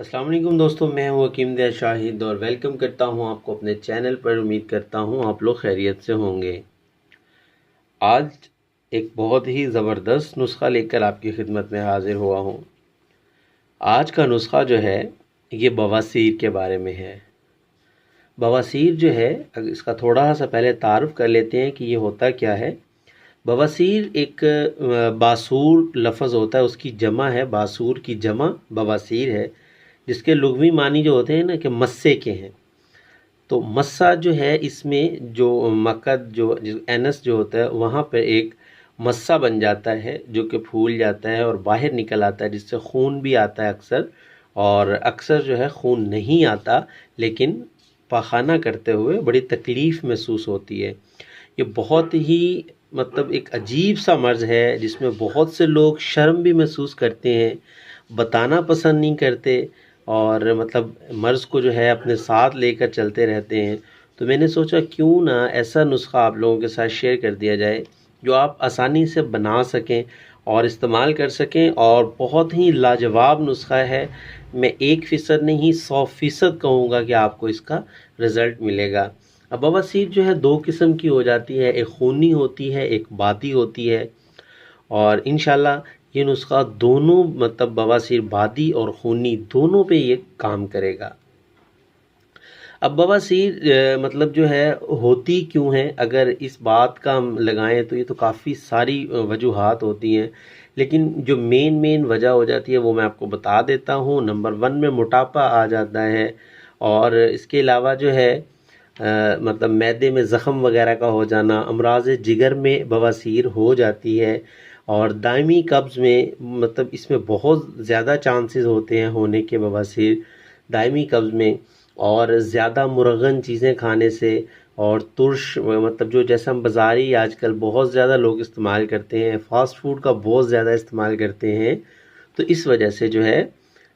अस्सलाम वालेकुम दोस्तों, मैं हूं हकीम दिया शाहिद और वेलकम करता हूं आपको अपने चैनल पर। उम्मीद करता हूं आप लोग खैरियत से होंगे। आज एक बहुत ही ज़बरदस्त नुस्खा लेकर आपकी खिदमत में हाज़िर हुआ हूं। आज का नुस्खा जो है ये बवासीर के बारे में है। बवासीर जो है, अगर इसका थोड़ा सा पहले तारुफ कर लेते हैं कि ये होता क्या है। बवासीर एक बासूर लफ्ज़ होता है, उसकी जमा है, बासूर की जमा बवासीर है, जिसके लुग़वी मानी जो होते हैं ना कि मस्से के हैं। तो मस्सा जो है, इसमें जो मकद जो एनस जो होता है वहाँ पे एक मस्सा बन जाता है जो कि फूल जाता है और बाहर निकल आता है, जिससे खून भी आता है अक्सर। और अक्सर जो है खून नहीं आता, लेकिन पाखाना करते हुए बड़ी तकलीफ़ महसूस होती है। ये बहुत ही मतलब एक अजीब सा मर्ज़ है जिसमें बहुत से लोग शर्म भी महसूस करते हैं, बताना पसंद नहीं करते और मतलब मर्ज़ को जो है अपने साथ लेकर चलते रहते हैं। तो मैंने सोचा क्यों ना ऐसा नुस्खा आप लोगों के साथ शेयर कर दिया जाए जो आप आसानी से बना सकें और इस्तेमाल कर सकें, और बहुत ही लाजवाब नुस्खा है। मैं 1% नहीं 100% कहूँगा कि आपको इसका रिज़ल्ट मिलेगा। अब बवासीर जो है 2 किस्म की हो जाती है, एक खूनी होती है, एक बादी होती है। और इंशाल्लाह ये नुस्खा दोनों मतलब बवासीर बादी और खूनी दोनों पे ये काम करेगा। अब बवासीर मतलब जो है होती क्यों है, अगर इस बात का हम लगाएं तो ये तो काफ़ी सारी वजूहात होती हैं, लेकिन जो मेन वजह हो जाती है वो मैं आपको बता देता हूँ। नंबर 1 में मोटापा आ जाता है, और इसके अलावा जो है मतलब मैदे में ज़ख़म वगैरह का हो जाना, अमराज़ जिगर में बवासीर हो जाती है, और दायमी कब्ज़ में मतलब इसमें बहुत ज़्यादा चांसेस होते हैं होने के बवासीर दायमी कब्ज़ में। और ज़्यादा मुरगन चीज़ें खाने से और तुर्श मतलब जो जैसा हम बाज़ारी आजकल बहुत ज़्यादा लोग इस्तेमाल करते हैं, फ़ास्ट फ़ूड का बहुत ज़्यादा इस्तेमाल करते हैं, तो इस वजह से जो है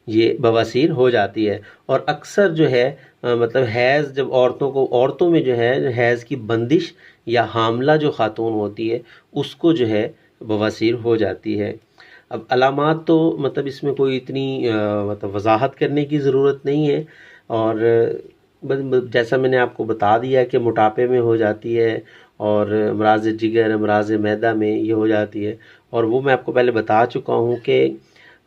ये बवासीर हो जाती है। और अक्सर जो है मतलब हैज़ जब औरतों में जो है हैज़ की बंदिश या हामला जो ख़ातून होती है उसको जो है बवासीर हो जाती है। अब अलामात तो मतलब इसमें कोई इतनी मतलब वजाहत करने की ज़रूरत नहीं है, और बस जैसा मैंने आपको बता दिया कि मोटापे में हो जाती है और अमराज़ जिगर अमराज़ मैदा में ये हो जाती है। और वो मैं आपको पहले बता चुका हूँ कि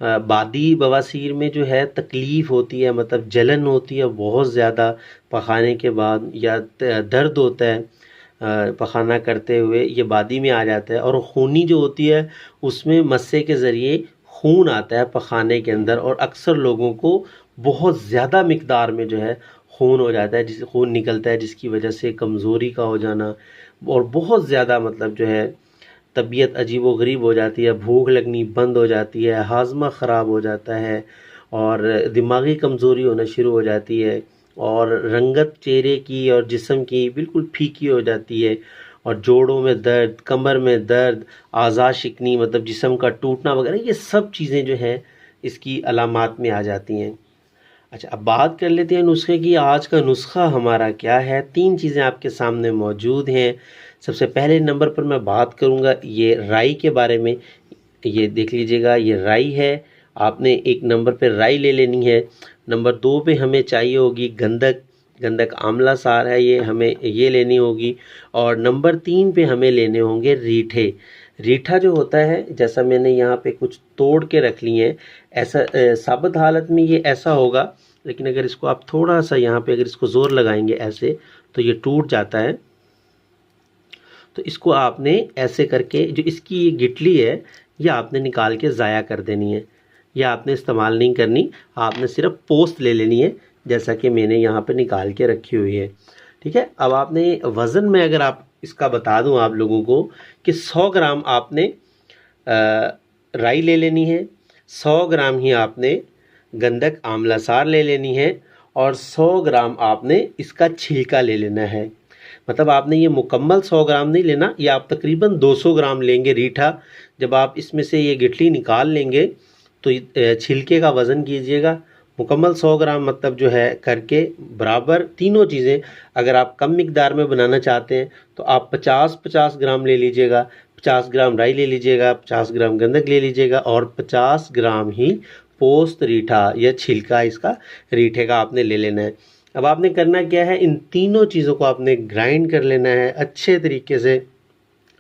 बादी बवासीर में जो है तकलीफ़ होती है, मतलब जलन होती है बहुत ज़्यादा पखाने के बाद, या दर्द होता है पखाना करते हुए, ये बादी में आ जाता है। और खूनी जो होती है उसमें मस्से के ज़रिए खून आता है पखाने के अंदर, और अक्सर लोगों को बहुत ज़्यादा मिकदार में जो है खून हो जाता है, जिस खून निकलता है, जिसकी वजह से कमज़ोरी का हो जाना और बहुत ज़्यादा मतलब जो है तबीयत अजीबो-गरीब हो जाती है, भूख लगनी बंद हो जाती है, हाज़मा ख़राब हो जाता है और दिमागी कमज़ोरी होना शुरू हो जाती है, और रंगत चेहरे की और जिस्म की बिल्कुल फीकी हो जाती है, और जोड़ों में दर्द, कमर में दर्द, आज़ा शिकनी मतलब जिस्म का टूटना वगैरह, ये सब चीज़ें जो हैं इसकी अलामात में आ जाती हैं। अच्छा, अब बात कर लेते हैं नुस्खे की। आज का नुस्खा हमारा क्या है। 3 चीज़ें आपके सामने मौजूद हैं। सबसे पहले नंबर पर मैं बात करूंगा ये राई के बारे में। ये देख लीजिएगा, ये राई है। आपने एक नंबर पे राई ले लेनी है। नंबर 2 पे हमें चाहिए होगी गंधक। गंधक आंवला सार है, ये हमें ये लेनी होगी। और नंबर 3 पे हमें लेने होंगे रीठे। रीठा जो होता है, जैसा मैंने यहाँ पे कुछ तोड़ के रख लिए हैं, ऐसा साबुत हालत में ये ऐसा होगा, लेकिन अगर इसको आप थोड़ा सा यहाँ पे अगर इसको ज़ोर लगाएंगे ऐसे, तो ये टूट जाता है। तो इसको आपने ऐसे करके, जो इसकी ये गिटली है, ये आपने निकाल के ज़ाया कर देनी है। यह आपने इस्तेमाल नहीं करनी, आपने सिर्फ पोस्ट ले लेनी है, जैसा कि मैंने यहाँ पे निकाल के रखी हुई है। ठीक है। अब आपने वज़न में अगर आप इसका बता दूं आप लोगों को कि 100 ग्राम आपने राई ले लेनी है, 100 ग्राम ही आपने गंधक आंवला सार ले लेनी है, और 100 ग्राम आपने इसका छिलका ले लेना है। मतलब आपने ये मुकम्मल 100 ग्राम नहीं लेना, ये आप तकरीबन 200 ग्राम लेंगे रीठा। जब आप इसमें से ये गिठली निकाल लेंगे तो छिलके का वज़न कीजिएगा। मुकम्मल 100 ग्राम मतलब जो है करके बराबर तीनों चीज़ें, अगर आप कम मिकदार में बनाना चाहते हैं तो आप 50-50 ग्राम ले लीजिएगा। 50 ग्राम राई ले लीजिएगा, 50 ग्राम गंधक ले लीजिएगा, और 50 ग्राम ही पोस्त रीठा या छिलका इसका रीठे का आपने ले लेना है। अब आपने करना क्या है, इन तीनों चीज़ों को आपने ग्राइंड कर लेना है अच्छे तरीके से।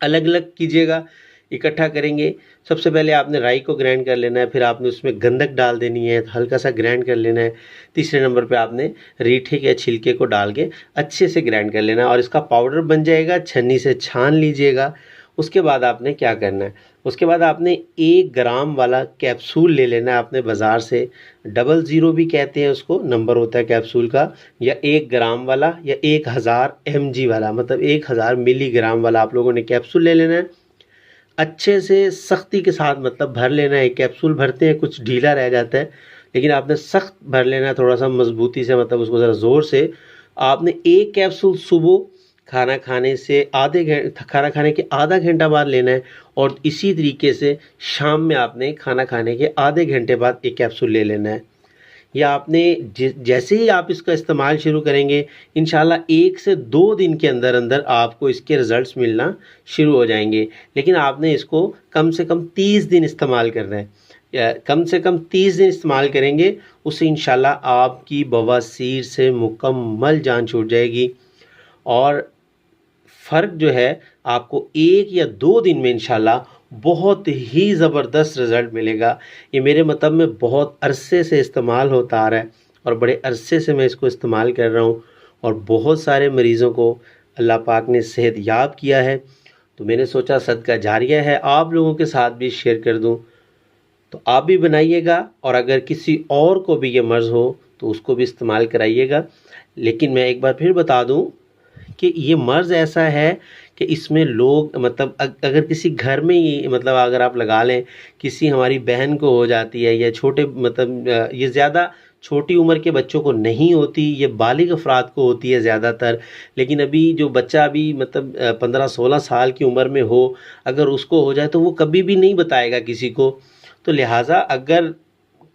अलग अलग कीजिएगा, इकट्ठा करेंगे। सबसे पहले आपने राई को ग्राइंड कर लेना है, फिर आपने उसमें गंधक डाल देनी है, हल्का सा ग्राइंड कर लेना है। तीसरे नंबर पे आपने रीठे के छिलके को डाल के अच्छे से ग्राइंड कर लेना है और इसका पाउडर बन जाएगा। छन्नी से छान लीजिएगा। उसके बाद आपने क्या करना है, उसके बाद आपने 1 ग्राम वाला कैप्सूल ले लेना है आपने बाज़ार से। 00 भी कहते हैं उसको, नंबर होता है कैप्सूल का। या 1 ग्राम वाला या 1000 mg वाला, मतलब 1000 मिलीग्राम वाला आप लोगों ने कैप्सूल ले लेना है। अच्छे से सख्ती के साथ मतलब भर लेना है। कैप्सूल भरते हैं कुछ ढीला रह जाता है, लेकिन आपने सख्त भर लेना है, थोड़ा सा मजबूती से, मतलब उसको ज़रा ज़ोर से। आपने 1 कैप्सूल सुबह खाना खाने के आधा घंटा बाद लेना है और इसी तरीके से शाम में आपने खाना खाने के आधे घंटे बाद 1 कैप्सूल ले लेना है। या आपने जैसे ही आप इसका इस्तेमाल शुरू करेंगे, इंशाल्लाह 1 से 2 दिन के अंदर अंदर आपको इसके रिज़ल्ट्स मिलना शुरू हो जाएंगे। लेकिन आपने इसको कम से कम 30 दिन इस्तेमाल करना है। या कम से कम 30 दिन इस्तेमाल करेंगे, उससे इंशाल्लाह आपकी बवासीर से मुकम्मल जान छूट जाएगी और फ़र्क जो है आपको 1 या 2 दिन में इंशाल्लाह बहुत ही ज़बरदस्त रिज़ल्ट मिलेगा। ये मेरे मतलब में बहुत अरसे से इस्तेमाल होता आ रहा है और बड़े अरसे से मैं इसको इस्तेमाल कर रहा हूँ और बहुत सारे मरीज़ों को अल्लाह पाक ने सेहत याब किया है। तो मैंने सोचा सदका जारिया है, आप लोगों के साथ भी शेयर कर दूँ। तो आप भी बनाइएगा और अगर किसी और को भी ये मर्ज़ हो तो उसको भी इस्तेमाल कराइएगा। लेकिन मैं एक बार फिर बता दूँ कि ये मर्ज़ ऐसा है कि इसमें लोग मतलब अगर किसी घर में ही मतलब अगर आप लगा लें, किसी हमारी बहन को हो जाती है या छोटे मतलब ये ज़्यादा छोटी उम्र के बच्चों को नहीं होती, ये बालिग अफराद को होती है ज़्यादातर। लेकिन अभी जो बच्चा अभी मतलब 15-16 साल की उम्र में हो, अगर उसको हो जाए तो वो कभी भी नहीं बताएगा किसी को। तो लिहाजा अगर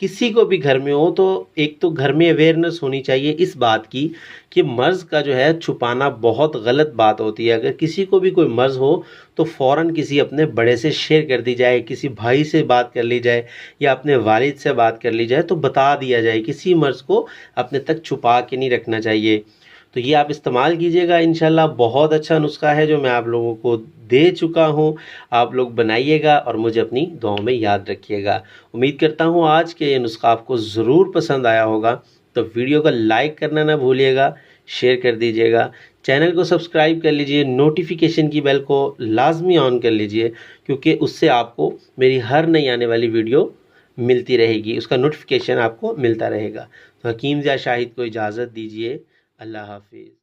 किसी को भी घर में हो तो एक तो घर में अवेयरनेस होनी चाहिए इस बात की कि मर्ज़ का जो है छुपाना बहुत गलत बात होती है। अगर किसी को भी कोई मर्ज़ हो तो फ़ौरन किसी अपने बड़े से शेयर कर दी जाए, किसी भाई से बात कर ली जाए या अपने वालिद से बात कर ली जाए, तो बता दिया जाए। किसी मर्ज़ को अपने तक छुपा के नहीं रखना चाहिए। तो ये आप इस्तेमाल कीजिएगा, इंशाल्लाह बहुत अच्छा नुस्खा है जो मैं आप लोगों को दे चुका हूँ। आप लोग बनाइएगा और मुझे अपनी दुआओं में याद रखिएगा। उम्मीद करता हूँ आज के ये नुस्खा आपको ज़रूर पसंद आया होगा। तो वीडियो को लाइक करना ना भूलिएगा, शेयर कर दीजिएगा, चैनल को सब्सक्राइब कर लीजिए, नोटिफिकेशन की बेल को लाजमी ऑन कर लीजिए, क्योंकि उससे आपको मेरी हर नई आने वाली वीडियो मिलती रहेगी, उसका नोटिफिकेशन आपको मिलता रहेगा। तो हकीम ज़िया शाहिद को इजाज़त दीजिए। अल्लाह हाफिज़।